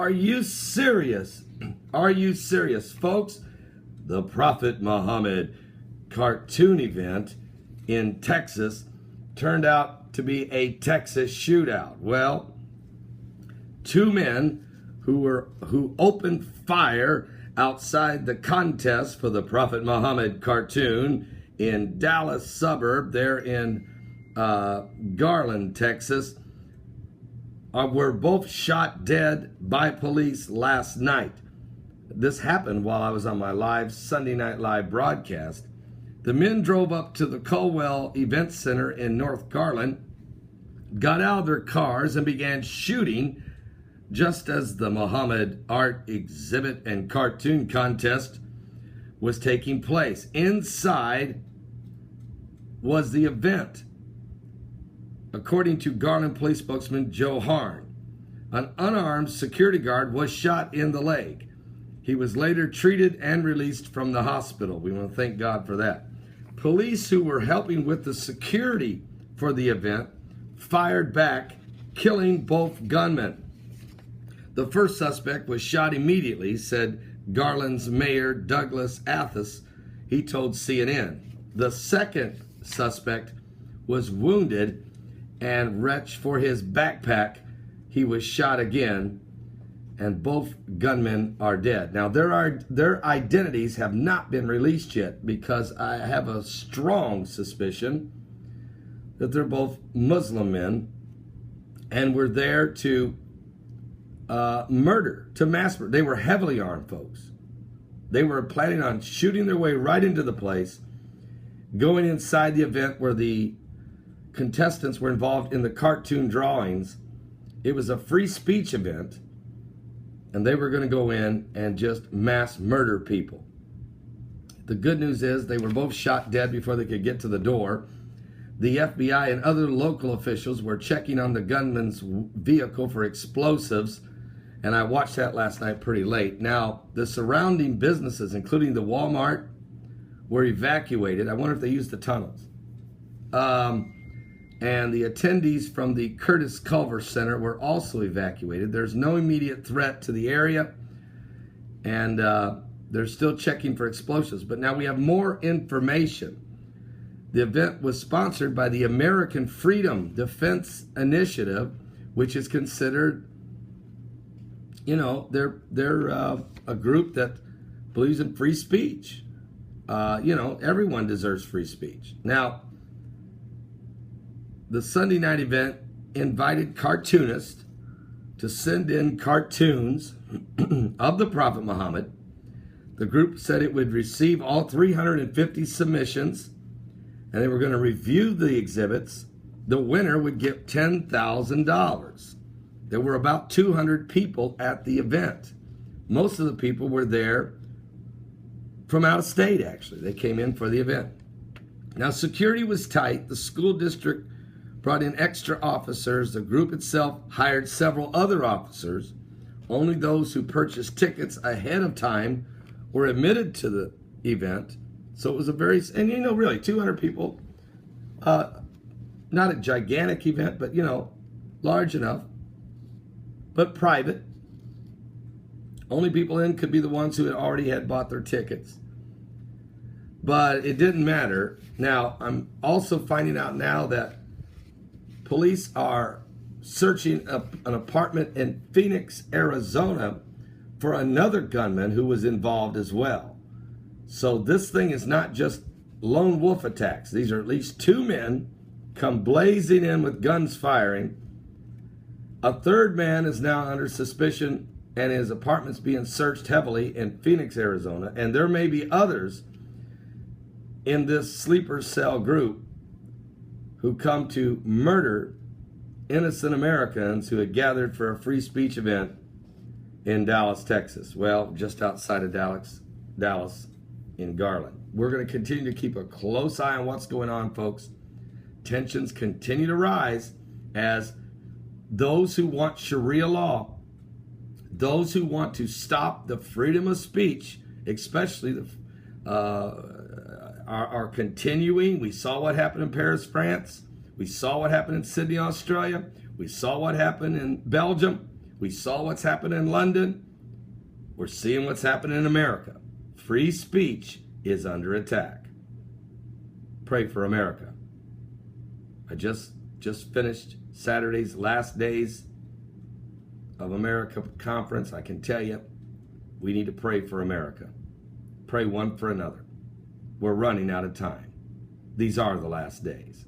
Are you serious? Are you serious, folks? The Prophet Muhammad cartoon event in Texas turned out to be a Texas shootout. Well, two men who opened fire outside the contest for the Prophet Muhammad cartoon in Dallas suburb there in Garland, Texas, were both shot dead by police last night. This happened while I was on my live Sunday Night Live broadcast. The men drove up to the Colwell Event Center in North Garland, got out of their cars, and began shooting just as the Muhammad art exhibit and cartoon contest was taking place. Inside was the event. According to Garland Police spokesman Joe Harn, an unarmed security guard was shot in the leg. He was later treated and released from the hospital. We want to thank God for that. Police who were helping with the security for the event fired back, killing both gunmen. The first suspect was shot immediately, said Garland's Mayor Douglas Athas. He told CNN. The second suspect was wounded and reached for his backpack. He was shot again, and both gunmen are dead. Now, their identities have not been released yet because I have a strong suspicion that they're both Muslim men and were there to murder, to mass murder. They were heavily armed, folks. They were planning on shooting their way right into the place, going inside the event where the contestants were involved in the cartoon drawings. It was a free speech event, and they were going to go in and just mass murder people. The good news is they were both shot dead before they could get to the door. The FBI and other local officials were checking on the gunman's vehicle for explosives, and I watched that last night pretty late. Now, the surrounding businesses, including the Walmart, were evacuated. I wonder if they used the tunnels. And the attendees from the Curtis Culver Center were also evacuated. There's no immediate threat to the area, and they're still checking for explosives. But now we have more information. The event was sponsored by the American Freedom Defense Initiative, which is considered, they're a group that believes in free speech. Everyone deserves free speech. Now, the Sunday night event invited cartoonists to send in cartoons of the Prophet Muhammad. The group said it would receive all 350 submissions, and they were going to review the exhibits. The winner would get $10,000. There were about 200 people at the event. Most of the people were there from out of state, actually. They came in for the event. Now, security was tight. The school district brought in extra officers. The group itself hired several other officers. Only those who purchased tickets ahead of time were admitted to the event. So it was really 200 people. Not a gigantic event, but, large enough, but private. Only people in could be the ones who already had bought their tickets. But it didn't matter. Now, I'm also finding out now that police are searching an apartment in Phoenix, Arizona for another gunman who was involved as well. So this thing is not just lone wolf attacks. These are at least two men come blazing in with guns firing. A third man is now under suspicion, and his apartment's being searched heavily in Phoenix, Arizona. And there may be others in this sleeper cell group who come to murder innocent Americans who had gathered for a free speech event in Dallas, Texas. Well, just outside of Dallas in Garland. We're going to continue to keep a close eye on what's going on, folks. Tensions continue to rise as those who want Sharia law, those who want to stop the freedom of speech, especially are continuing. We saw what happened in Paris, France. We saw what happened in Sydney, Australia. We saw what happened in Belgium. We saw what's happened in London. We're seeing what's happening in America. Free speech is under attack. Pray for America. I just finished Saturday's last days of America conference. I can tell you, we need to pray for America. Pray one for another. We're running out of time. These are the last days.